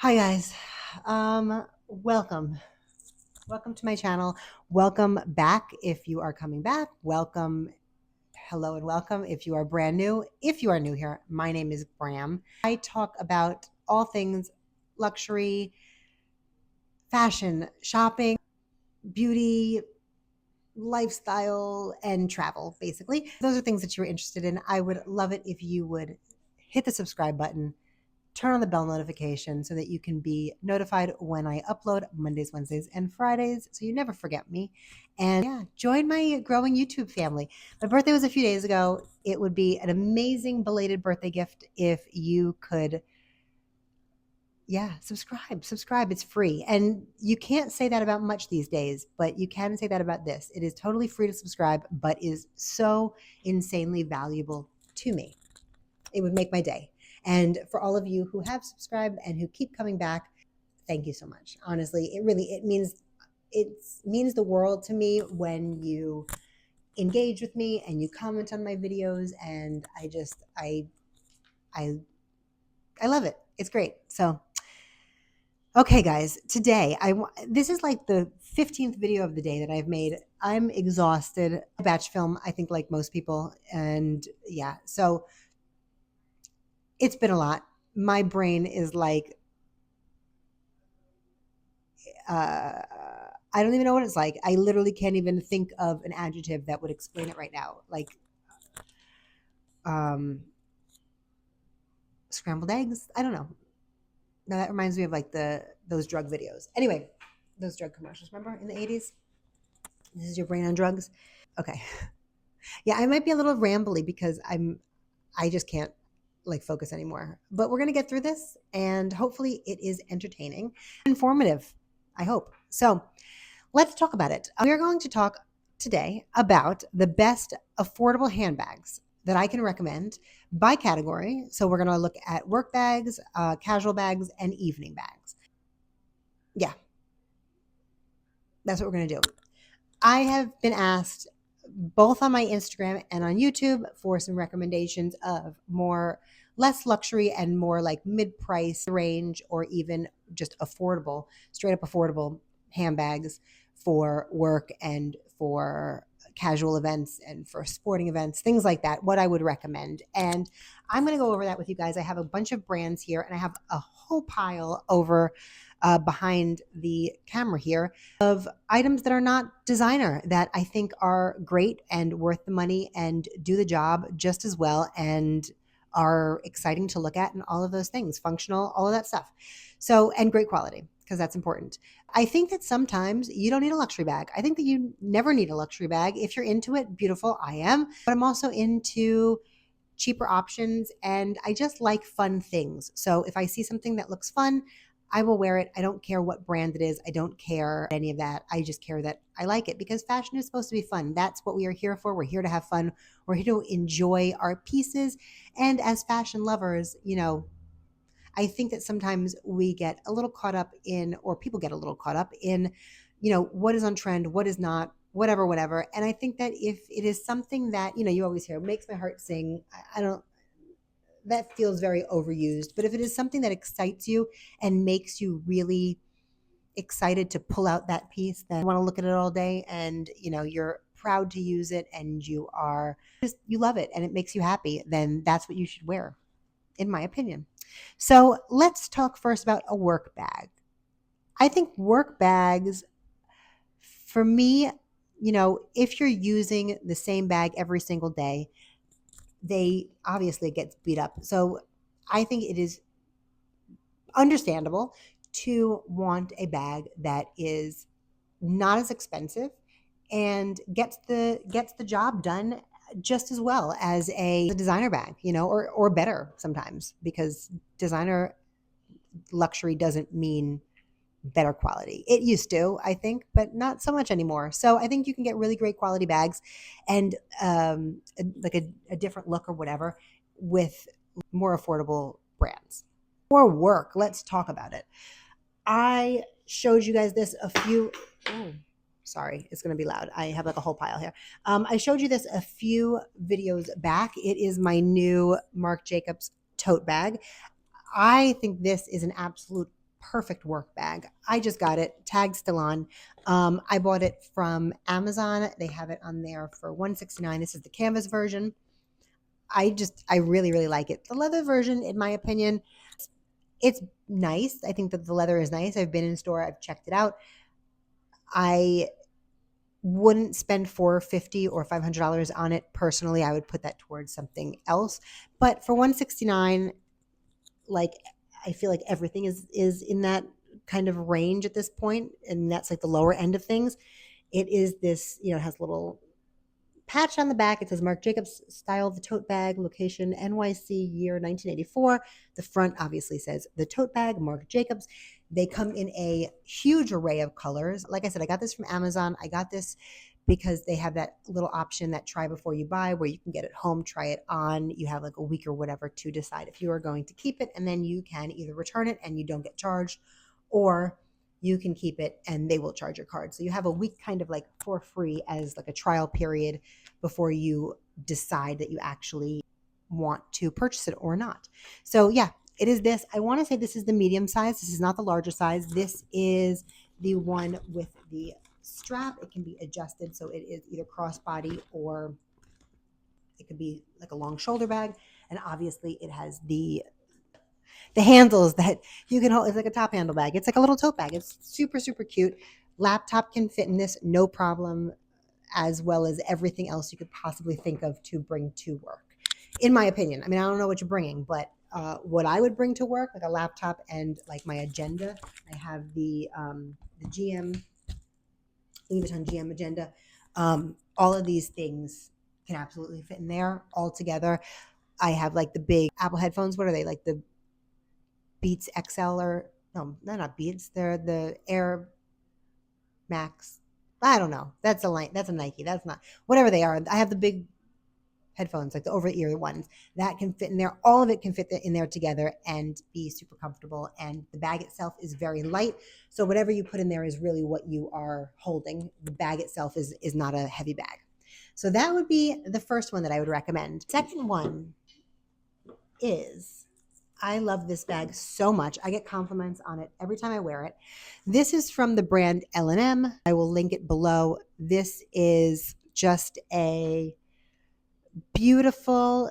Hi guys. Welcome. Welcome to my channel. Welcome back if you are coming back. Welcome, hello and welcome if you are brand new. If you are new here, my name is Bram. I talk about all things luxury, fashion, shopping, beauty, lifestyle, and travel, basically. Those are things that you're interested in. I would love it if you would hit the subscribe button, turn on the bell notification so that you can be notified when I upload Mondays, Wednesdays, and Fridays so you never forget me. And yeah, join my growing YouTube family. My birthday was a few days ago. It would be an amazing belated birthday gift if you could, yeah, subscribe. It's free. And you can't say that about much these days, but you can say that about this. It is totally free to subscribe, but is so insanely valuable to me. It would make my day. And for all of you who have subscribed and who keep coming back, thank you so much. Honestly, it means the world to me when you engage with me and you comment on my videos, and I I love it. It's great. So, okay guys, today this is like the 15th video of the day that I've made. I'm exhausted. Batch film, I think, like most people, and yeah. So it's been a lot. My brain is like, I don't even know what it's like. I literally can't even think of an adjective that would explain it right now. Like, um, scrambled eggs. I don't know. Now that reminds me of like those drug videos. Anyway, those drug commercials. Remember in the 80s? This is your brain on drugs. Okay. Yeah, I might be a little rambly because I just can't like focus anymore. But we're gonna get through this, and hopefully it is entertaining, informative. I hope so. Let's talk about it. We are going to talk today about the best affordable handbags that I can recommend by category. So we're going to look at work bags, casual bags, and evening bags. Yeah, that's what we're going to do. I have been asked both on my Instagram and on YouTube for some recommendations of less luxury and more like mid-price range, or even just affordable, straight up affordable handbags for work and for casual events and for sporting events, things like that, what I would recommend. And I'm going to go over that with you guys. I have a bunch of brands here, and I have a whole pile over behind the camera here of items that are not designer that I think are great and worth the money and do the job just as well and are exciting to look at, and all of those things, functional, all of that stuff. So, and great quality, because that's important. I think that sometimes you don't need a luxury bag. I think that you never need a luxury bag. If you're into it, beautiful, I am. But I'm also into cheaper options, and I just like fun things. So if I see something that looks fun, I will wear it. I don't care what brand it is. I don't care any of that. I just care that I like it, because fashion is supposed to be fun. That's what we are here for. We're here to have fun. We're here to enjoy our pieces. And as fashion lovers, I think that sometimes we get a little caught up in, or people get a little caught up in, what is on trend, what is not, whatever, whatever. And I think that if it is something that, you always hear, makes my heart sing, I don't, that feels very overused. But if it is something that excites you and makes you really excited to pull out that piece, then you want to look at it all day, and, you're proud to use it, and you love it and it makes you happy, then that's what you should wear, in my opinion. So let's talk first about a work bag. I think work bags, for me, if you're using the same bag every single day, they obviously gets beat up. So I think it is understandable to want a bag that is not as expensive and gets the job done just as well as a designer bag, or better sometimes, because designer luxury doesn't mean better quality. It used to, I think, but not so much anymore. So I think you can get really great quality bags and like a different look or whatever with more affordable brands. For work, let's talk about it. I showed you guys this a few. Oh, sorry, it's going to be loud. I have like a whole pile here. I showed you this a few videos back. It is my new Marc Jacobs tote bag. I think this is an absolute perfect work bag. I just got it, tag still on. I bought it from Amazon. They have it on there for $169. This is the canvas version. I really, really like it. The leather version, in my opinion, it's nice. I think that the leather is nice. I've been in store, I've checked it out. I wouldn't spend $450 or $500 on it personally. I would put that towards something else. But for $169, like, I feel like everything is in that kind of range at this point, and that's like the lower end of things. It is this, it has a little patch on the back. It says Marc Jacob's style of the tote bag, location NYC, year 1984. The front obviously says the tote bag, Marc Jacobs. They come in a huge array of colors. Like I said, I got this from Amazon. I got this because they have that little option, that try before you buy, where you can get it home, try it on. You have like a week or whatever to decide if you are going to keep it, and then you can either return it and you don't get charged, or you can keep it and they will charge your card. So you have a week kind of like for free as like a trial period before you decide that you actually want to purchase it or not. So yeah, it is this. I want to say this is the medium size. This is not the larger size. This is the one with the strap. It can be adjusted, so it is either crossbody or it could be like a long shoulder bag. And obviously it has the handles that you can hold. It's like a top handle bag. It's like a little tote bag. It's super, super cute. Laptop can fit in this, no problem, as well as everything else you could possibly think of to bring to work, in my opinion. I mean, I don't know what you're bringing, but what I would bring to work, like a laptop and like my agenda. I have the GM, Louis Vuitton GM agenda. All of these things can absolutely fit in there all together. I have like the big Apple headphones. What are they? Like the Beats XL, or no, they're not Beats. They're the Air Max. I don't know. That's a Nike. That's not, whatever they are. I have the big headphones, like the over the ear ones that can fit in there. All of it can fit in there together and be super comfortable. And the bag itself is very light. So whatever you put in there is really what you are holding. The bag itself is not a heavy bag. So that would be the first one that I would recommend. Second one is, I love this bag so much. I get compliments on it every time I wear it. This is from the brand Ellandemm. I will link it below. This is just a beautiful,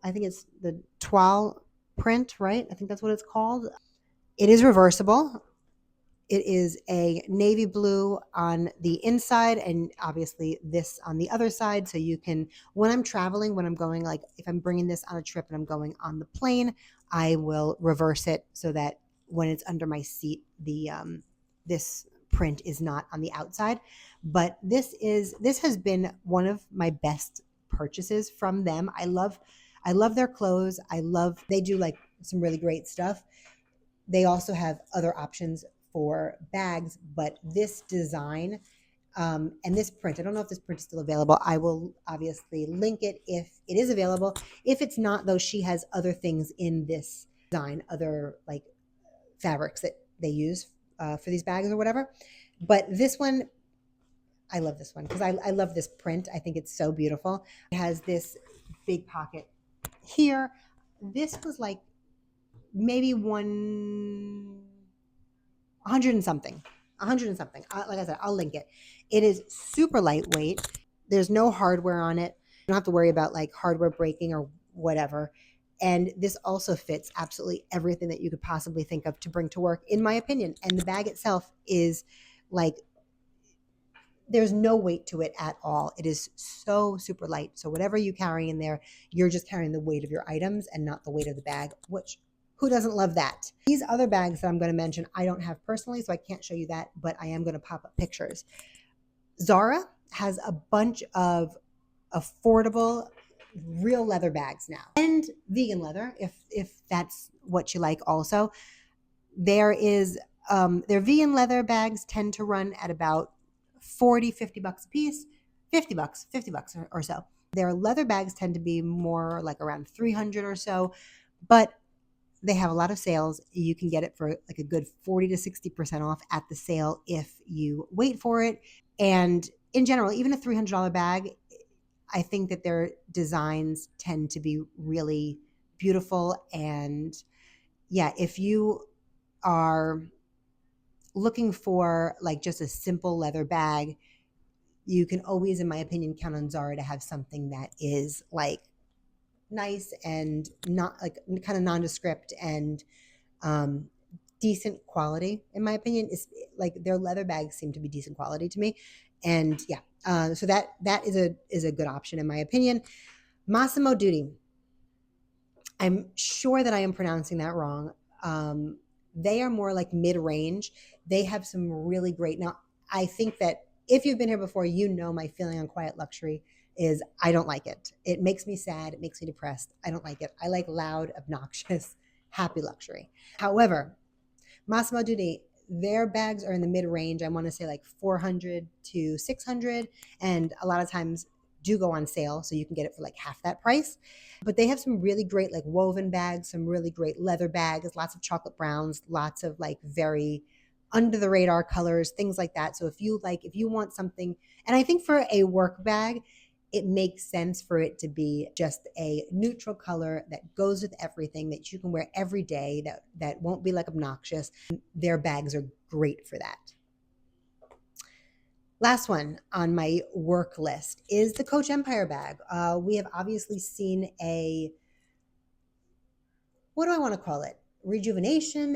I think it's the toile print, right? I think that's what it's called. It is reversible. It is a navy blue on the inside and obviously this on the other side. So you can, when I'm traveling, when I'm going, like if I'm bringing this on a trip and I'm going on the plane, I will reverse it so that when it's under my seat, the this print is not on the outside. But this has been one of my best purchases from them. I love their clothes. They do like some really great stuff. They also have other options for bags, but this design and this print, I don't know if this print is still available. I will obviously link it if it is available. If it's not, though, she has other things in this design, other like fabrics that they use for these bags or whatever. But this one, I love this one because I love this print. I think it's so beautiful. It has this big pocket here. This was like maybe 100 and something. Like I said, I'll link it. It is super lightweight. There's no hardware on it. You don't have to worry about like hardware breaking or whatever. And this also fits absolutely everything that you could possibly think of to bring to work, in my opinion. And the bag itself is like, there's no weight to it at all. It is so super light. So whatever you carry in there, you're just carrying the weight of your items and not the weight of the bag, which who doesn't love that? These other bags that I'm going to mention, I don't have personally, so I can't show you that, but I am going to pop up pictures. Zara has a bunch of affordable, real leather bags now, and vegan leather, if that's what you like also. There is, their vegan leather bags tend to run at about $40-50 a piece, $50 or so. Their leather bags tend to be more like around 300 or so, but they have a lot of sales. You can get it for like a good 40 to 60% off at the sale if you wait for it. And in general, even a $300 bag, I think that their designs tend to be really beautiful. And yeah, if you are looking for like just a simple leather bag, you can always, in my opinion, count on Zara to have something that is like nice and not like kind of nondescript and um, decent quality. In my opinion, is like their leather bags seem to be decent quality to me, and yeah, so that is a good option in my opinion. Massimo Duty. I'm sure that I am pronouncing that wrong. They are more like mid-range. They have some really great. Now, I think that if you've been here before, you know my feeling on quiet luxury is I don't like it. It makes me sad. It makes me depressed. I don't like it. I like loud, obnoxious, happy luxury. However, Massimo Dutti, their bags are in the mid range. I want to say like 400 to 600, and a lot of times do go on sale, so you can get it for like half that price. But they have some really great like woven bags, some really great leather bags, lots of chocolate browns, lots of like very under the radar colors, things like that. So if you want something, and I think for a work bag, it makes sense for it to be just a neutral color that goes with everything that you can wear every day, that won't be like obnoxious. Their bags are great for that. Last one on my work list is the Coach Empire bag. We have obviously seen a, what do I want to call it? Rejuvenation,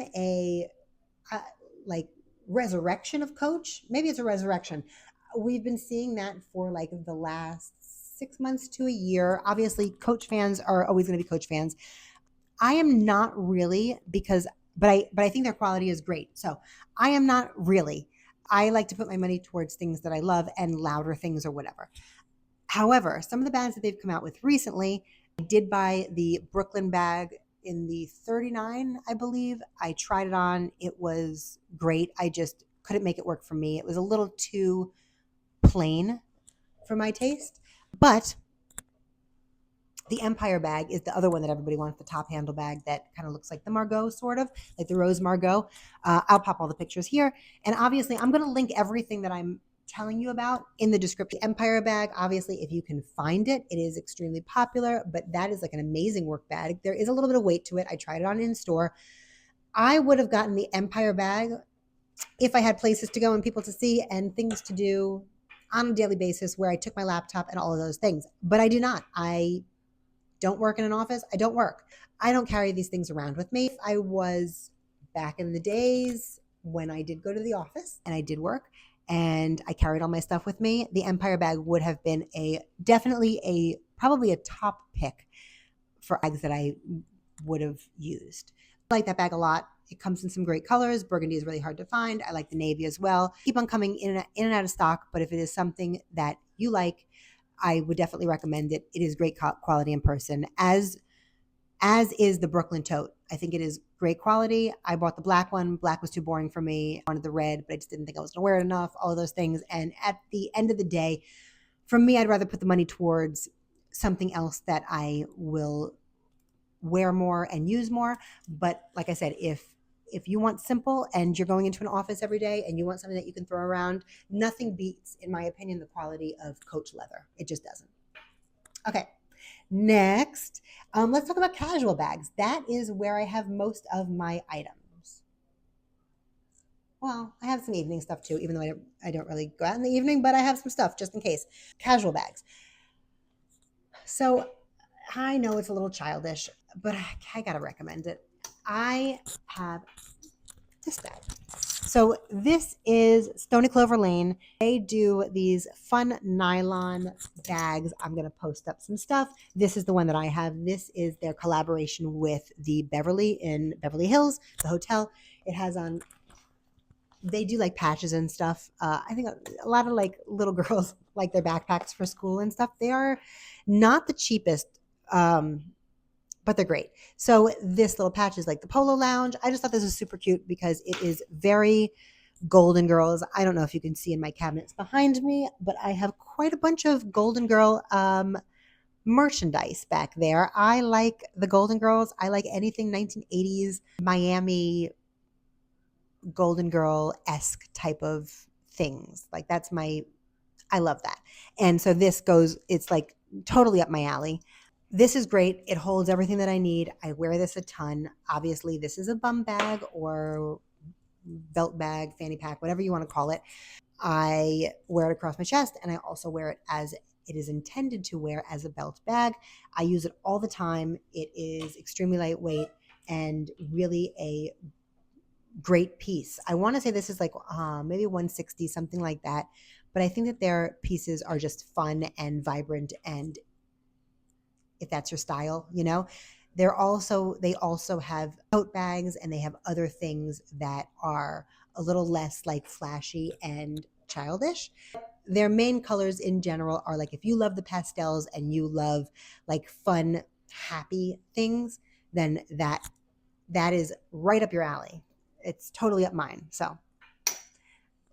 like resurrection of Coach. Maybe it's a resurrection. We've been seeing that for like the last 6 months to a year. Obviously, Coach fans are always going to be Coach fans. I am not really but I think their quality is great. So I am not really. I like to put my money towards things that I love and louder things or whatever. However, some of the bags that they've come out with recently, I did buy the Brooklyn bag in the 39, I believe. I tried it on. It was great. I just couldn't make it work for me. It was a little too plain for my taste. But the Empire bag is the other one that everybody wants, the top handle bag that kind of looks like the Margot, sort of like the Rose Margot. I'll pop all the pictures here. And obviously, I'm going to link everything that I'm telling you about in the description. The Empire bag, obviously, if you can find it, it is extremely popular, but that is like an amazing work bag. There is a little bit of weight to it. I tried it on in store. I would have gotten the Empire bag if I had places to go and people to see and things to do on a daily basis where I took my laptop and all of those things. But I do not. I don't work in an office. I don't work. I don't carry these things around with me. I was back in the days when I did go to the office and I did work and I carried all my stuff with me. The Empire bag would have been probably a top pick for bags that I would have used. I like that bag a lot. It comes in some great colors. Burgundy is really hard to find. I like the navy as well. Keep on coming in and out of stock, but if it is something that you like, I would definitely recommend it. It is great quality in person, as is the Brooklyn tote. I think it is great quality. I bought the black one. Black was too boring for me. I wanted the red, but I just didn't think I was going to wear it enough, all of those things. And at the end of the day, for me, I'd rather put the money towards something else that I will wear more and use more. But like I said, if you want simple and you're going into an office every day and you want something that you can throw around, nothing beats, in my opinion, the quality of Coach leather. It just doesn't. Okay, next, let's talk about casual bags. That is where I have most of my items. Well, I have some evening stuff too, even though I don't really go out in the evening, but I have some stuff just in case. Casual bags. So I know it's a little childish, but I gotta recommend it. I have this bag. So this is Stoney Clover Lane. They do these fun nylon bags. I'm going to post up some stuff. This is the one that I have. This is their collaboration with the Beverly in Beverly Hills, the hotel. It has on, they do like patches and stuff. I think a lot of like little girls like their backpacks for school and stuff. They are not the cheapest, but they're great. So this little patch is like the Polo Lounge. I just thought this was super cute because it is very Golden Girls. I don't know if you can see in my cabinets behind me, but I have quite a bunch of Golden Girl merchandise back there. I like the Golden Girls. I like anything 1980s Miami Golden Girl-esque type of things. Like I love that. And so this goes, it's like totally up my alley. This is great. It holds everything that I need. I wear this a ton. Obviously, this is a bum bag or belt bag, fanny pack, whatever you want to call it. I wear it across my chest, and I also wear it as it is intended to wear as a belt bag. I use it all the time. It is extremely lightweight and really a great piece. I want to say this is like maybe 160, something like that. But I think that their pieces are just fun and vibrant, and if that's your style, you know. They also have tote bags, and they have other things that are a little less like flashy and childish. Their main colors in general are like, if you love the pastels and you love like fun, happy things, then that is right up your alley. It's totally up mine. So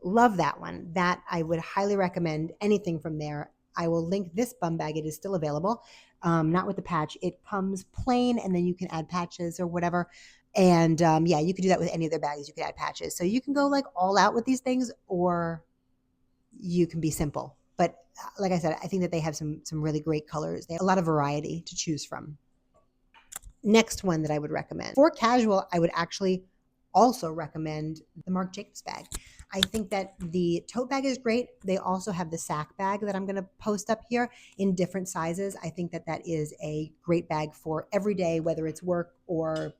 love that one. That I would highly recommend anything from there. I will link this bum bag. It is still available, not with the patch. It comes plain, and then you can add patches or whatever. And yeah, you can do that with any of their bags. You can add patches. So you can go like all out with these things, or you can be simple. But like I said, I think that they have some really great colors. They have a lot of variety to choose from. Next one that I would recommend for casual, I would actually also recommend the Marc Jacobs bag. I think that the tote bag is great. They also have the sack bag that I'm going to post up here in different sizes. I think that that is a great bag for every day, whether it's work or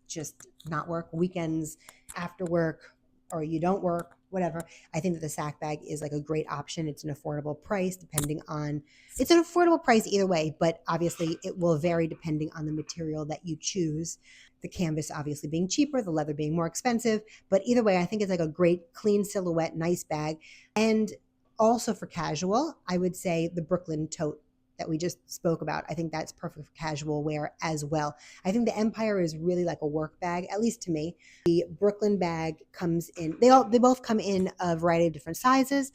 just not work, weekends, after work, or you don't work, whatever. I think that the sack bag is like a great option. It's an affordable price it's an affordable price either way, but obviously it will vary depending on the material that you choose. The canvas obviously being cheaper, the leather being more expensive, but either way, I think it's like a great clean silhouette, nice bag. And also for casual, I would say the Brooklyn tote that we just spoke about. I think that's perfect for casual wear as well. I think the Empire is really like a work bag, at least to me. The Brooklyn bag comes in, they both come in a variety of different sizes,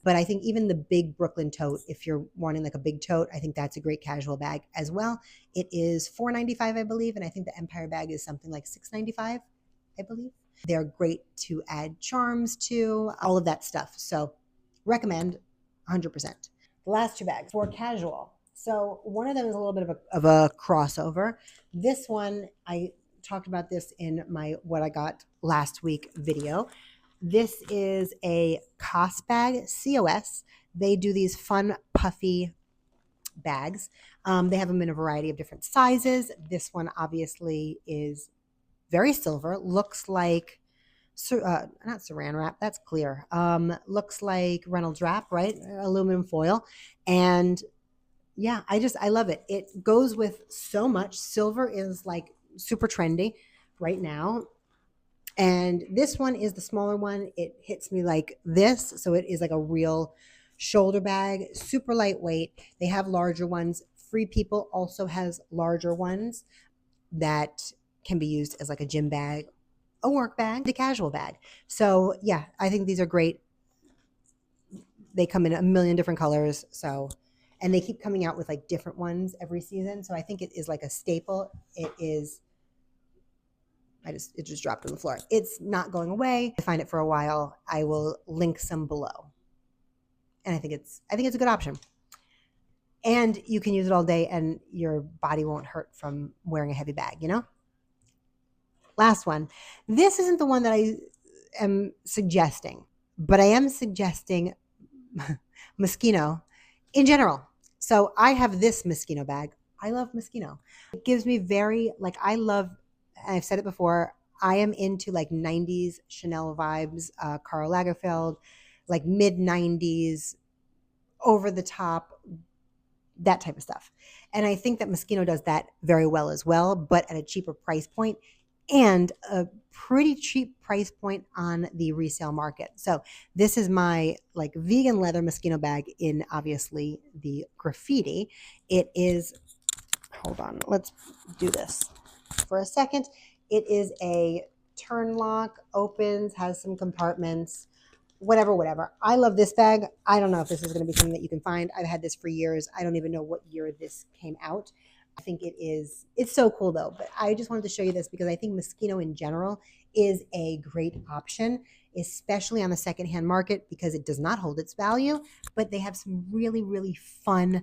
but I think even the big Brooklyn tote, if you're wanting like a big tote, I think that's a great casual bag as well. It is $4.95, I believe, and I think the Empire bag is something like $6.95, I believe. They're great to add charms to, all of that stuff. So recommend 100%. The last two bags for casual. So one of them is a little bit of a crossover. This one, I talked about this in my what I got last week video. This is a COS bag, COS. They do these fun, puffy bags. They have them in a variety of different sizes. This one obviously is very silver, looks like not saran wrap, that's clear. Looks like Reynolds wrap, right? Aluminum foil. And yeah, I love it. It goes with so much. Silver is like super trendy right now. And this one is the smaller one. It hits me like this. So it is like a real shoulder bag, super lightweight. They have larger ones. Free People also has larger ones that can be used as like a gym bag, a work bag, a casual bag. So yeah, I think these are great. They come in a million different colors. So, and they keep coming out with like different ones every season. So I think it is like a staple. It just dropped on the floor. It's not going away. I find it for a while. I will link some below. And I think it's a good option. And you can use it all day and your body won't hurt from wearing a heavy bag, you know? Last one. This isn't the one that I am suggesting, but I am suggesting Moschino in general. So I have this Moschino bag. I love Moschino. It gives me I've said it before, I am into like 90s Chanel vibes, Karl Lagerfeld, like mid 90s, over the top, that type of stuff. And I think that Moschino does that very well as well, but at a cheaper price point and a pretty cheap price point on the resale market. So this is my like vegan leather Moschino bag in obviously the graffiti. It is, hold on, let's do this for a second. It is a turn lock, opens, has some compartments, whatever. I love this bag. I don't know if this is going to be something that you can find. I've had this for years. I don't even know what year this came out. I think it's so cool though, but I just wanted to show you this because I think Moschino in general is a great option, especially on the secondhand market because it does not hold its value, but they have some really, really fun,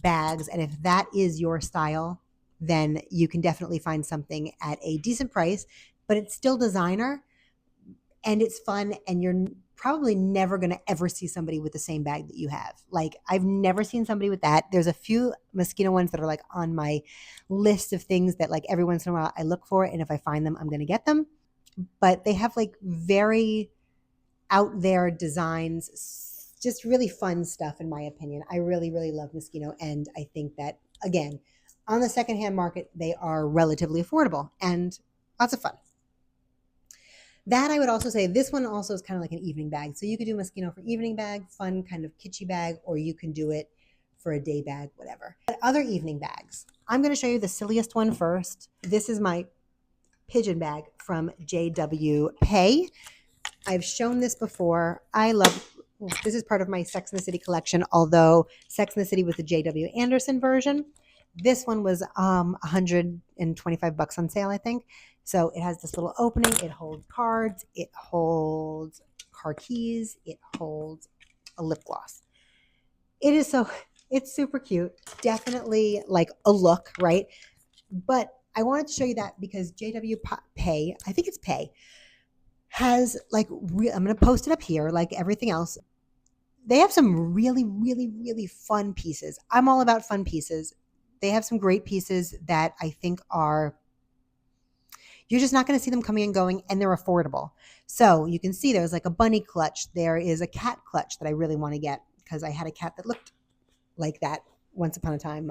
bags. And if that is your style, then you can definitely find something at a decent price, but it's still designer and it's fun. And you're probably never going to ever see somebody with the same bag that you have. Like, I've never seen somebody with that. There's a few Moschino ones that are like on my list of things that like every once in a while I look for. And if I find them, I'm going to get them. But they have like very out there designs, just really fun stuff in my opinion. I really, really love Moschino. And I think that, again, on the secondhand market, they are relatively affordable and lots of fun. That I would also say, this one also is kind of like an evening bag. So you could do Moschino for evening bag, fun kind of kitschy bag, or you can do it for a day bag, whatever. But other evening bags, I'm going to show you the silliest one first. This is my pigeon bag from JW Pay. I've shown this before. I love, this is part of my Sex and the City collection, although Sex and the City was the JW Anderson version. This one was $125 on sale, I think. So it has this little opening. It holds cards. It holds car keys. It holds a lip gloss. It is so, it's super cute. Definitely like a look, right? But I wanted to show you that because JW Pay, I think it's Pay, has like, I'm going to post it up here like everything else. They have some really, really, really fun pieces. I'm all about fun pieces. They have some great pieces that I think are, you're just not going to see them coming and going, and they're affordable. So you can see there's like a bunny clutch. There is a cat clutch that I really want to get because I had a cat that looked like that once upon a time.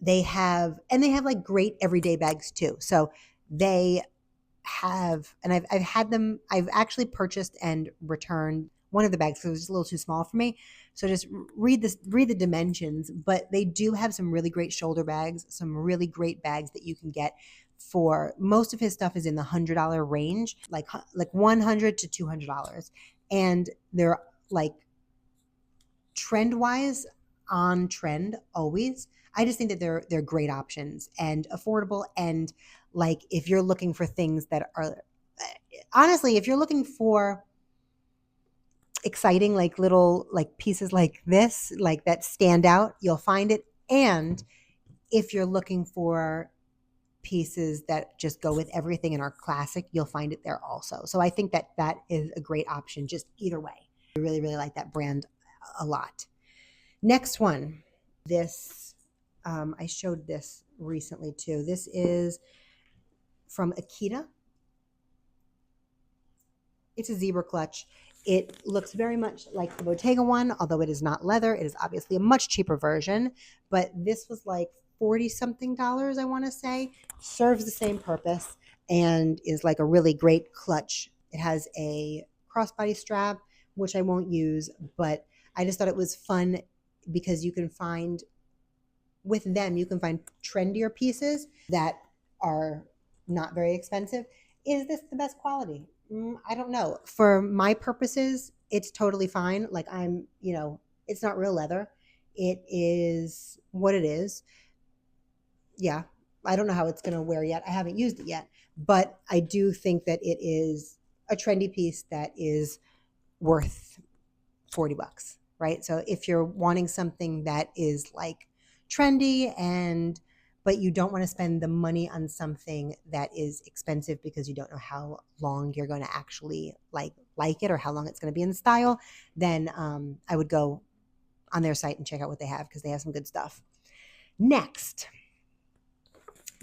They have like great everyday bags too. So they have, and I've had them, I've actually purchased and returned one of the bags because it was just a little too small for me. So just read the dimensions, but they do have some really great shoulder bags, some really great bags that you can get for, most of his stuff is in the $100 range, like $100 to $200. And they're like trend wise on trend always. I just think that they're great options and affordable. And like, if you're looking for things that are, honestly, if you're looking for exciting, like little like pieces like this, like that stand out, you'll find it. And if you're looking for pieces that just go with everything and are classic, you'll find it there also. So I think that that is a great option just either way. I really, really like that brand a lot. Next one, this, I showed this recently too. This is from Akita. It's a zebra clutch. It looks very much like the Bottega one, although it is not leather. It is obviously a much cheaper version, but this was like 40 something dollars, I want to say. Serves the same purpose and is like a really great clutch. It has a crossbody strap, which I won't use, but I just thought it was fun because you can find, with them, you can find trendier pieces that are not very expensive. Is this the best quality? I don't know. For my purposes, it's totally fine. Like, I'm, it's not real leather. It is what it is. Yeah. I don't know how it's going to wear yet. I haven't used it yet, but I do think that it is a trendy piece that is worth $40, right? So if you're wanting something that is like trendy but you don't want to spend the money on something that is expensive because you don't know how long you're going to actually like it or how long it's going to be in style, then I would go on their site and check out what they have because they have some good stuff. Next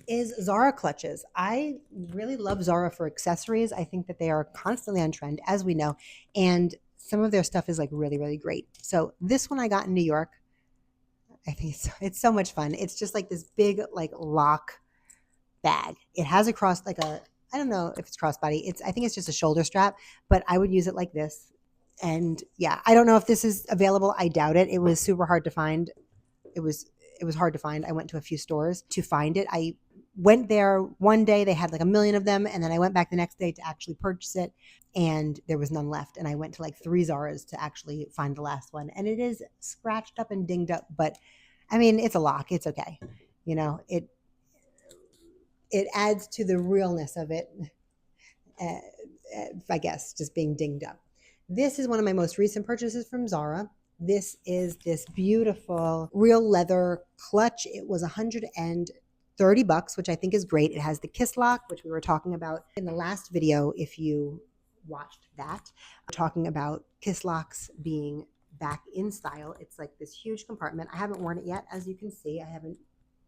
is Zara clutches. I really love Zara for accessories. I think that they are constantly on trend, as we know, and some of their stuff is like really, really great. So this one I got in New York. I think it's so much fun. It's just like this big like lock bag. It has a cross, like a, I don't know if it's crossbody. I think it's just a shoulder strap, but I would use it like this. And yeah, I don't know if this is available. I doubt it. It was super hard to find. It was hard to find. I went to a few stores to find it. I went there one day, they had like a million of them, and then I went back the next day to actually purchase it, and there was none left. And I went to like 3 Zaras to actually find the last one, and it is scratched up and dinged up, but I mean, it's a lock. It's okay. It adds to the realness of it, I guess, just being dinged up. This is one of my most recent purchases from Zara. This is this beautiful real leather clutch. It was $130, which I think is great. It has the kiss lock, which we were talking about in the last video. If you watched that, we're talking about kiss locks being back in style. It's like this huge compartment. I haven't worn it yet, as you can see. I haven't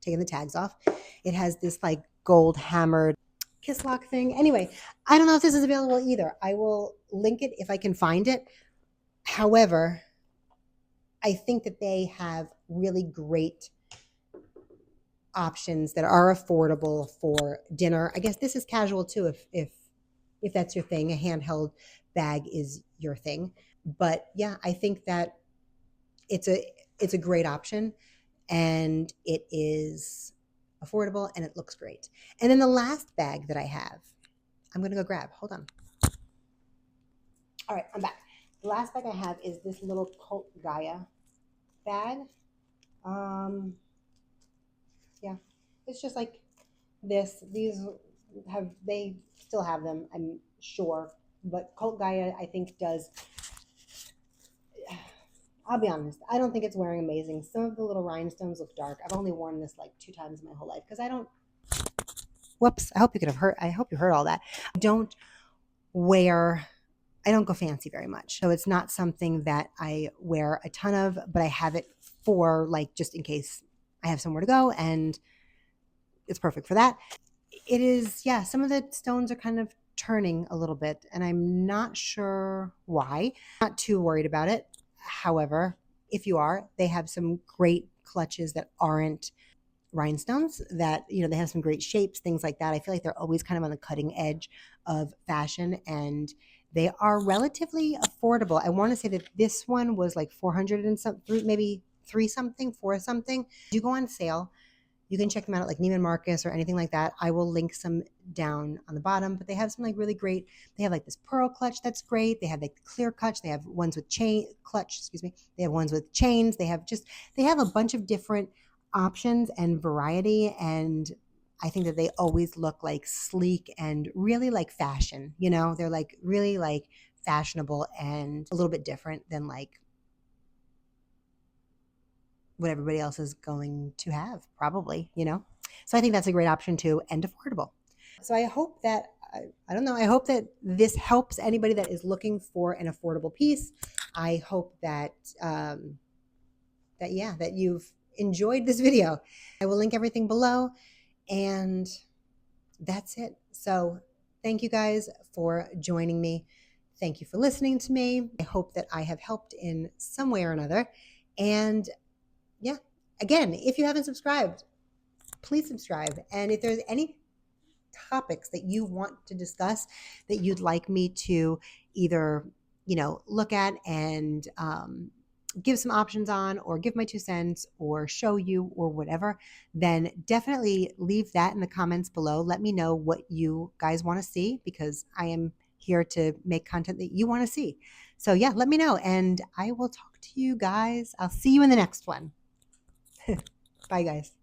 taken the tags off. It has this like gold hammered kiss lock thing. Anyway, I don't know if this is available either. I will link it if I can find it. However, I think that they have really great options that are affordable for dinner. I guess this is casual too, if that's your thing. A handheld bag is your thing. But yeah, I think that it's a great option, and it is affordable, and it looks great. And then the last bag that I have, I'm gonna go grab. Hold on. All right, I'm back. The last bag I have is this little Cult Gaia bag. Yeah, it's just like this. They still have them, I'm sure, but Cult Gaia I think does. I'll be honest, I don't think it's wearing amazing. Some of the little rhinestones look dark. I've only worn this like 2 times in my whole life because I don't. Whoops! I hope you could have heard. I hope you heard all that. I don't go fancy very much. So it's not something that I wear a ton of, but I have it for like just in case I have somewhere to go, and it's perfect for that. It is, yeah, some of the stones are kind of turning a little bit, and I'm not sure why. Not too worried about it. However, if you are, they have some great clutches that aren't rhinestones, that, you know, they have some great shapes, things like that. I feel like they're always kind of on the cutting edge of fashion, and they are relatively affordable. I want to say that this one was like 400 and something, maybe 4 something. Do go on sale. You can check them out at like Neiman Marcus or anything like that. I will link some down on the bottom, but they have some like really great. They have like this pearl clutch that's great. They have like the clear clutch. They have ones with clutch. Excuse me. They have ones with chains. They have a bunch of different options and variety, and I think that they always look like sleek and really like fashion. You know, they're like really like fashionable and a little bit different than like what everybody else is going to have, probably, you know? So I think that's a great option too, and affordable. So I hope that, I don't know, I hope that this helps anybody that is looking for an affordable piece. I hope that, that you've enjoyed this video. I will link everything below, and that's it. So thank you guys for joining me. Thank you for listening to me. I hope that I have helped in some way or another. And yeah, again, if you haven't subscribed, please subscribe. And if there's any topics that you want to discuss that you'd like me to either, you know, look at and give some options on, or give my 2 cents, or show you, or whatever, then definitely leave that in the comments below. Let me know what you guys want to see, because I am here to make content that you want to see. So yeah, let me know, and I will talk to you guys. I'll see you in the next one. Bye, guys.